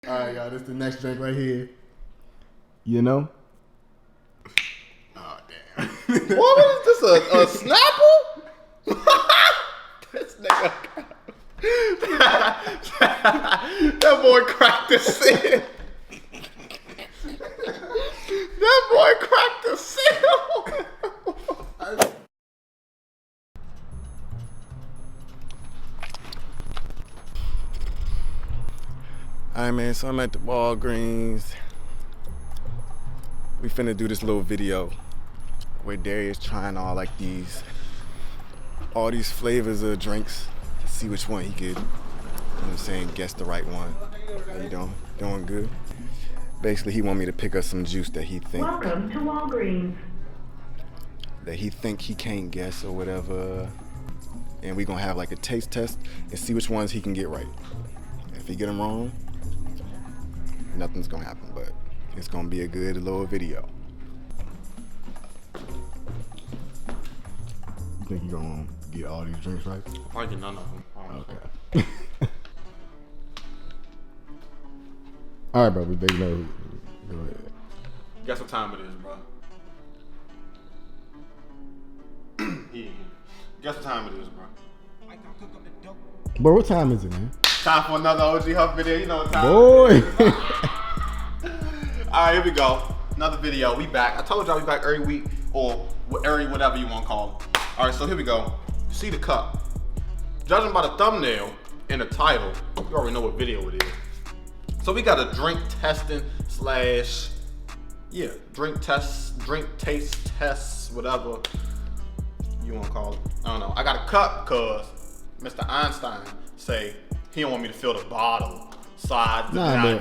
Alright, y'all, this is the next drink right here. You know? Oh, damn. What is this, a Snapple? This nigga. That boy cracked the seal. That boy cracked the seal. Alright, man, so I'm at the Walgreens. We finna do this little video where Darius trying all these flavors of drinks to see which one he could, you know what I'm saying, guess the right one. How you doing? Doing good? Basically, he want me to pick up some juice that he think Welcome to Walgreens. that he think he can't guess or whatever. And we gonna have like a taste test and see which ones he can get right. If he get them wrong, nothing's gonna happen, but it's gonna be a good little video. You think you gonna get all these drinks right? I get none of them. Okay. Alright, bro, they know. Go ahead. Guess what time it is, bro? Guess what time it is, bro? Bro, what time is it, man? Time for another OG Huff video. You know what time Boy! it is. Alright, here we go. Another video. We back. I told y'all we back every week or every whatever you want to call it. Alright, so here we go. You see the cup. Judging by the thumbnail and the title, you already know what video it is. So we got a drink testing slash, yeah, drink taste test, whatever you want to call it. I don't know. I got a cup because Mr. Einstein say he don't want me to fill the bottle, so I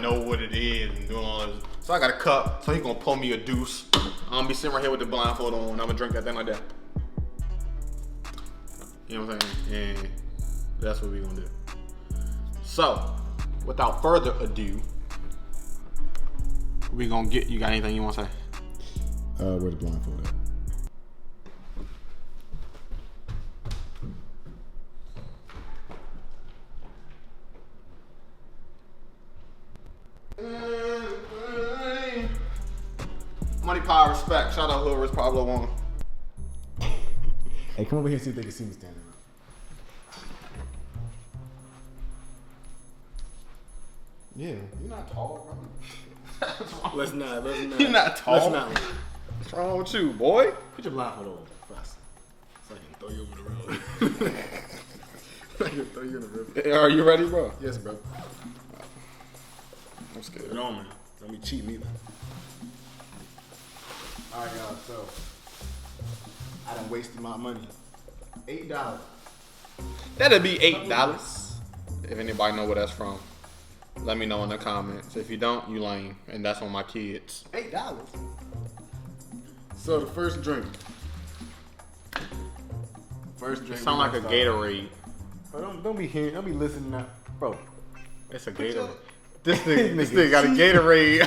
know what it is and doing all this. So I got a cup, so he gonna pull me a deuce. I'm gonna be sitting right here with the blindfold on, and I'm gonna drink that thing like that. You know what I'm saying? And that's what we gonna do. So, without further ado, we gonna get. You got anything you want to say? Where's the blindfold at? Money, power, respect. Shout out whoever's Pablo one. Hey, come over here and see if they can see me standing up. Yeah. You're not tall, bro. Let's not. You're not tall. Let's not. What's wrong with you, boy? Put your blindfold over first, so I can throw you over the road. I can throw you in the river. Are you ready, bro? Yes, bro. I'm scared. No, man. Don't be cheating either. Alright, y'all, so I done wasted my money. $8. That'd be $8. If anybody know where that's from, let me know in the comments. If you don't, you lame, and that's on my kids. $8. So the first drink. Sound like a Gatorade. Oh, don't be hearing. Don't be listening now, bro. It's a Gatorade. This nigga got a Gatorade.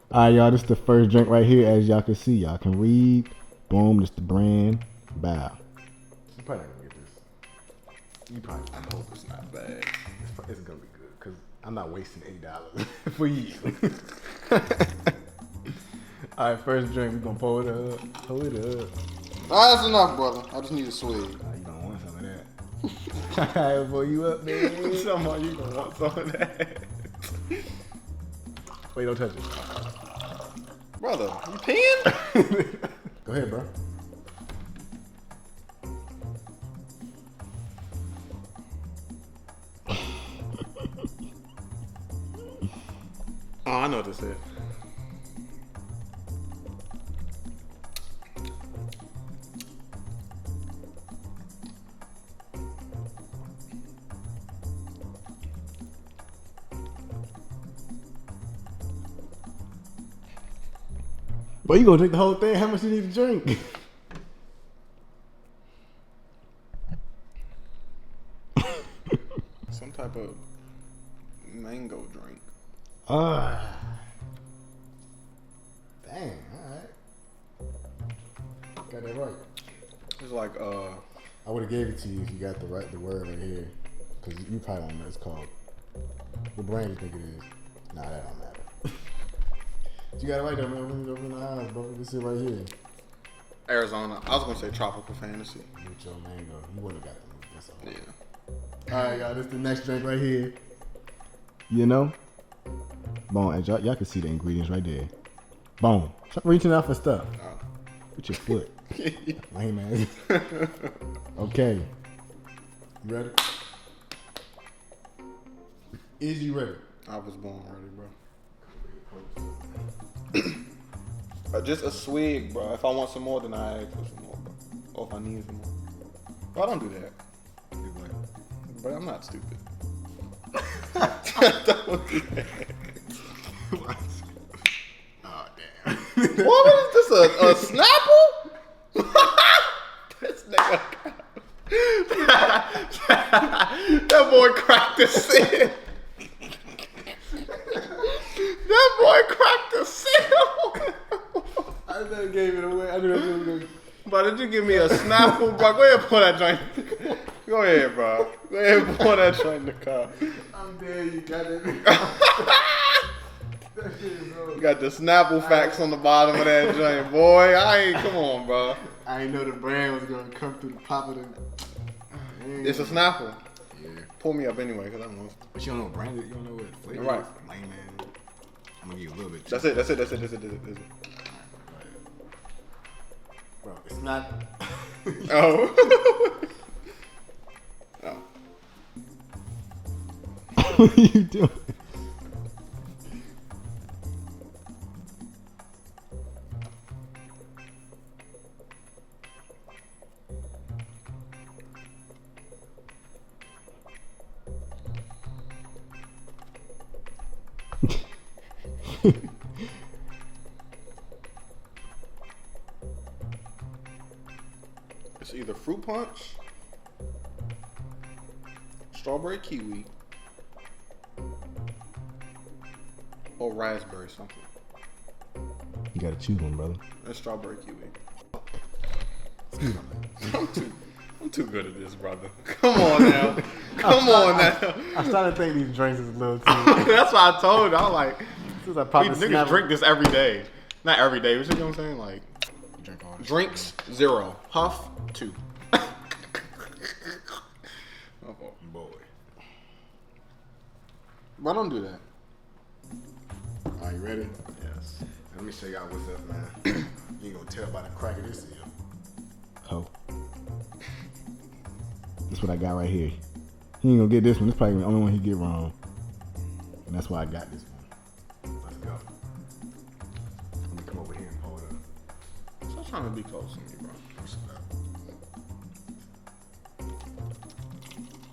Alright, y'all, this is the first drink right here. As y'all can see, y'all can read. Boom, this the brand. Bow. You probably not gonna get this. You probably. I hope it's not bad. It's gonna be good because I'm not wasting $8 for you. Alright, first drink. We gonna pull it up. Pull it up. That's enough, brother. I just need a swig. You gonna want some of that? Alright, pull you up, man. Somehow you gonna want some of that. Wait, don't touch it. Brother, you peeing? Go ahead, bro. Oh, I know what this is. Boy, you gonna drink the whole thing? How much you need to drink? Some type of mango drink. Dang, alright. Got that right. It's like I would have gave it to you if you got the word right here. because you probably don't know what it's called. What brand you think it is? Nah, that don't matter. You got it right there, man. Let me open the eyes, bro. You can see right here. Arizona. I was gonna say tropical fantasy. With your mango. You wouldn't have got them. That's all. Yeah. Alright, y'all. This is the next drink right here. You know? Boom. As y'all can see the ingredients right there. Boom. Stop reaching out for stuff. Oh. With your foot. Lame ass. Okay. You ready? Is you ready? I was born ready, bro. Just a swig, bro. If I want some more, then I ask for some more, bro. Or if I need some more. Bro, I don't do that. Do what? But I'm not stupid. Don't do that. Oh, damn. What is this? A Snapple? This nigga. That boy cracked the seal. That boy cracked the seal. I never gave it away. I knew that was going to. Bro, did you give me a Snapple, bro? Go ahead and pour that joint. Go ahead, bro. Go ahead and pour that joint in the cup. I'm dead. You got it. That shit is over. You got the Snapple facts on the bottom of that joint, boy. Come on, bro. I didn't know the brand was going to come through the pop of the. It's a Snapple. Yeah. Pull me up anyway, because I'm lost. But you don't know what brand it. You don't know what flavor. Right. Lame man. I'm going to give you a little bit. That's it. Bro, it's not. Oh. Oh. What are you doing? It's either fruit punch, strawberry kiwi, or raspberry something. You gotta choose one, brother. It's strawberry kiwi. Excuse me. I'm too good at this, brother. Come on now. Come on now. I'm starting to think these drinks is a little too. That's what I told you. I was like, Since I popped these the niggas snap. drink this every day. Not every day, but you know what I'm saying? Like, You drink all this. drinks, 0. Huff, 2. Oh, Boy. but don't do that. Are you ready? Yes. Let me show y'all what's up, man. You ain't gonna tell by the crack of this seal. Ho. This what I got right here. He ain't gonna get this one. This probably the only one he get wrong. And that's why I got this one. Let's go. Let me come over here and pull it up. Stop trying to be close to me, bro.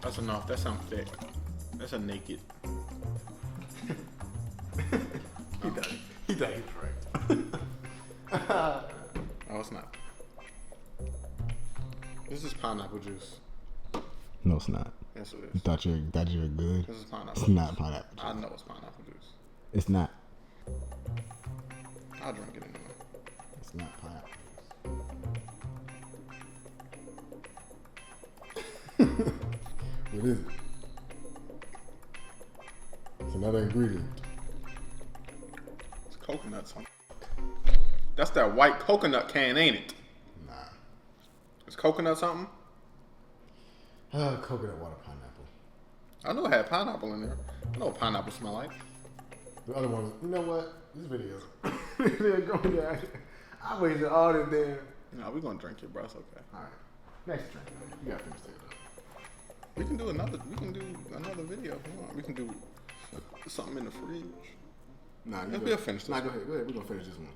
That's enough. That sounds thick. That's a naked. He done it. He done it right. Oh, it's not. This is pineapple juice. No, it's not. Yes, it You is. thought you were good. This is pineapple It's juice. not pineapple juice. I know it's pineapple juice. It's not. I'll drink it anyway. It's not pineapple juice. What is it? It's another ingredient. It's coconut something. That's that white coconut can, ain't it? Nah. It's coconut something? Coconut water pineapple. I know it had pineapple in there. I know what pineapple smell like. The other one, you know what? This video they're going down. I wasted all this damn. No, we're gonna drink it, bro. It's okay. All right. Next drink. You gotta finish that up. We can do another video if you want. We can do something in the fridge. Nah, We'll finish this. Nah, go ahead. Go ahead. We're gonna finish this one.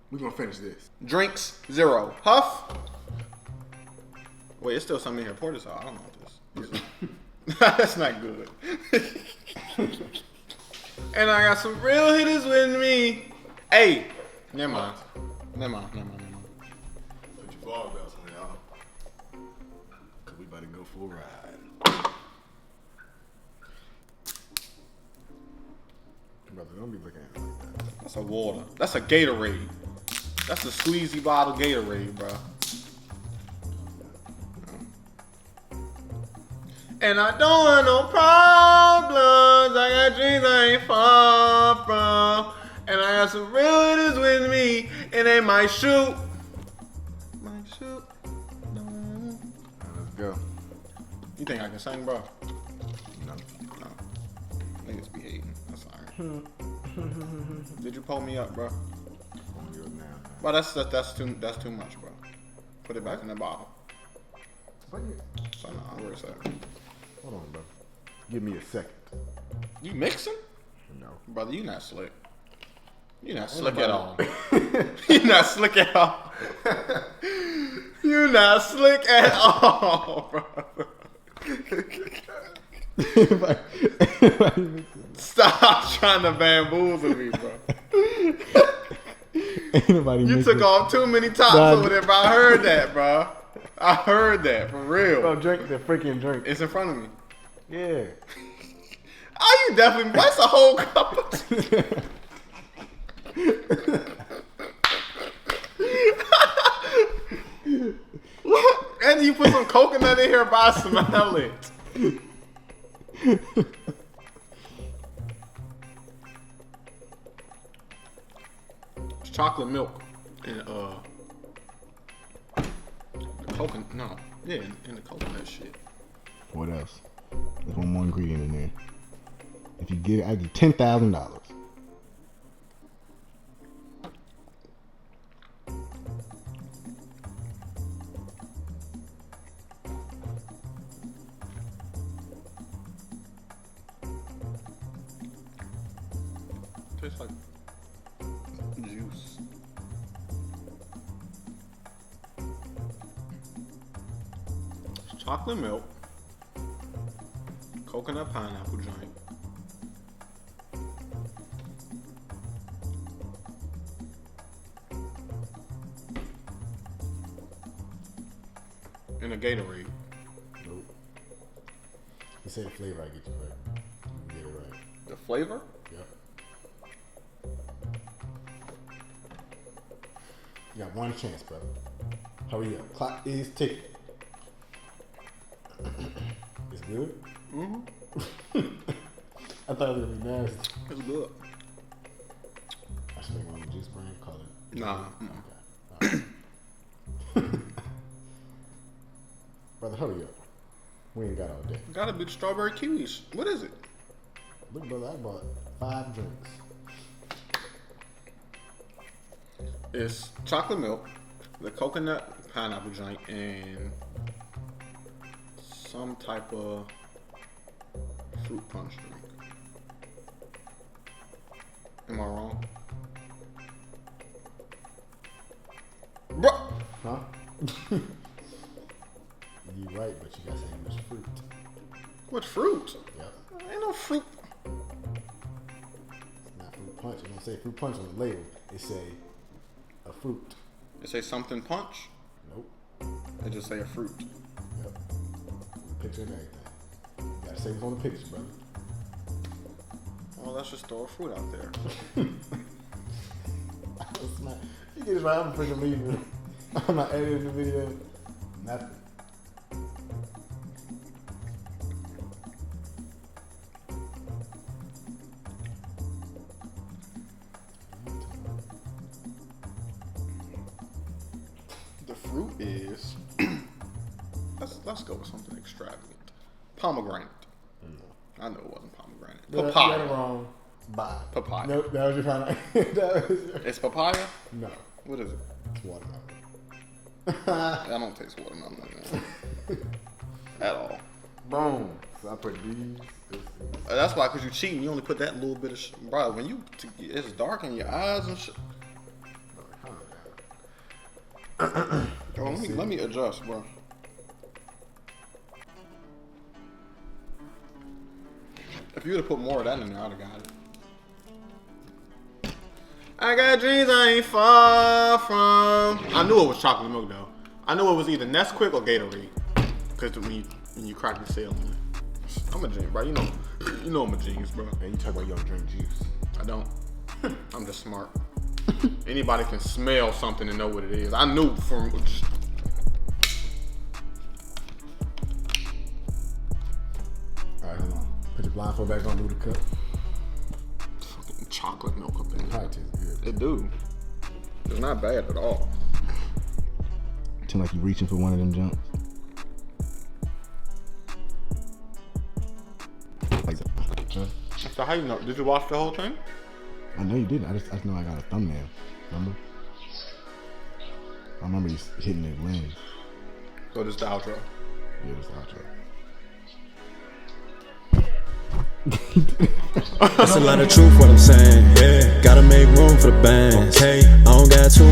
We're gonna finish this. Drinks, 0. Huff. Wait, it's still something in here. Pour this out. I don't know what this is. That's not good. And I got some real hitters with me. Hey, never mind. Put your ball belts on, y'all. Cause we about to go for a ride. Brother, don't be looking at me like that. That's a water. That's a Gatorade. That's a squeezy bottle Gatorade, bro. And I don't want no problems. I got dreams I ain't far from. And I got some realness with me. And they might shoot. Might shoot. No. Let's go. You think I can sing, bro? No. No. Niggas be hating. That's alright. Did you pull me up, bro? Bro, that's too much, bro. Put it back in the bottle. So nah, where is that? Hold on, bro. Give me a second. You mixing? No. Brother, you not slick. You not slick at all. You not slick at all. You not slick at all, bro. Stop trying to bamboozle me, bro. You took off too many tops over there, bro. I heard that, bro. I heard that, for real. Bro, drink the freaking drink. It's in front of me. Yeah. Oh, you definitely, that's a whole cup of And you put some coconut in here, but I smell it. It's chocolate milk and the coconut. No, yeah, and the coconut shit. What else? There's one more ingredient in there. If you get it, I give you $10,000. Tastes like juice. It's chocolate milk, coconut pineapple joint, and a Gatorade. Nope. You say the flavor, I get you right. You get it right. The flavor? Yep. You got one chance, brother. Hurry up. Clock is ticking. It's good? Mm-hmm. I thought it was going to be nasty. It's good. I should make one of the juice brand, call it. Nah. Okay. All right. Brother, hurry up. We ain't got all day. Gotta be the strawberry kiwis. What is it? Look, brother, I bought 5 drinks. It's chocolate milk, the coconut pineapple joint, and some type of fruit punch drink. Am I wrong? Bro! Huh? You right, but you gotta say how much fruit. What fruit? Yep. Ain't no fruit. It's not fruit punch. It don't say fruit punch on the label. It say a fruit. It say something punch? Nope. It just say a fruit. Yep. With a picture and everything. You gotta say what's on the picture, brother. Well, let's just throw a fruit out there. It's not, you get it right, I'm freaking leaving. I'm not editing the video. Nothing. The fruit is let's go with something extravagant. Pomegranate. I know it wasn't pomegranate. You got Papaya. it wrong. Bye. Papaya. Nope, that was your final. It's papaya? No, What is it? it's watermelon. I don't taste watermelon at all. Boom. So I put these. That's why, cause you cheating. You only put that little bit of bro. When you it's dark in your eyes and shit. Bro, let me adjust, bro. If you would have put more of that in there, I'd have got it. I got dreams I ain't far from. I knew it was chocolate milk though. I knew it was either Nesquik or Gatorade. Cause when you crack the seal on it. I'm a genius, bro. You know I'm a genius, bro. And you talk about you don't drink juice. I don't. I'm just smart. Anybody can smell something and know what it is. I knew from. Put your blindfold back on, move the cup. Fucking chocolate milk up in there. Probably tastes good. It do. It's not bad at all. Seem like you reaching for one of them jumps. Like that. Huh? So how you know? Did you watch the whole thing? I know you didn't. I just know I got a thumbnail. Remember? I remember you hitting the lens. So this the outro. Yeah, this outro. That's a lot of truth what I'm saying. Yeah, gotta make room for the bands. Hey, I don't got too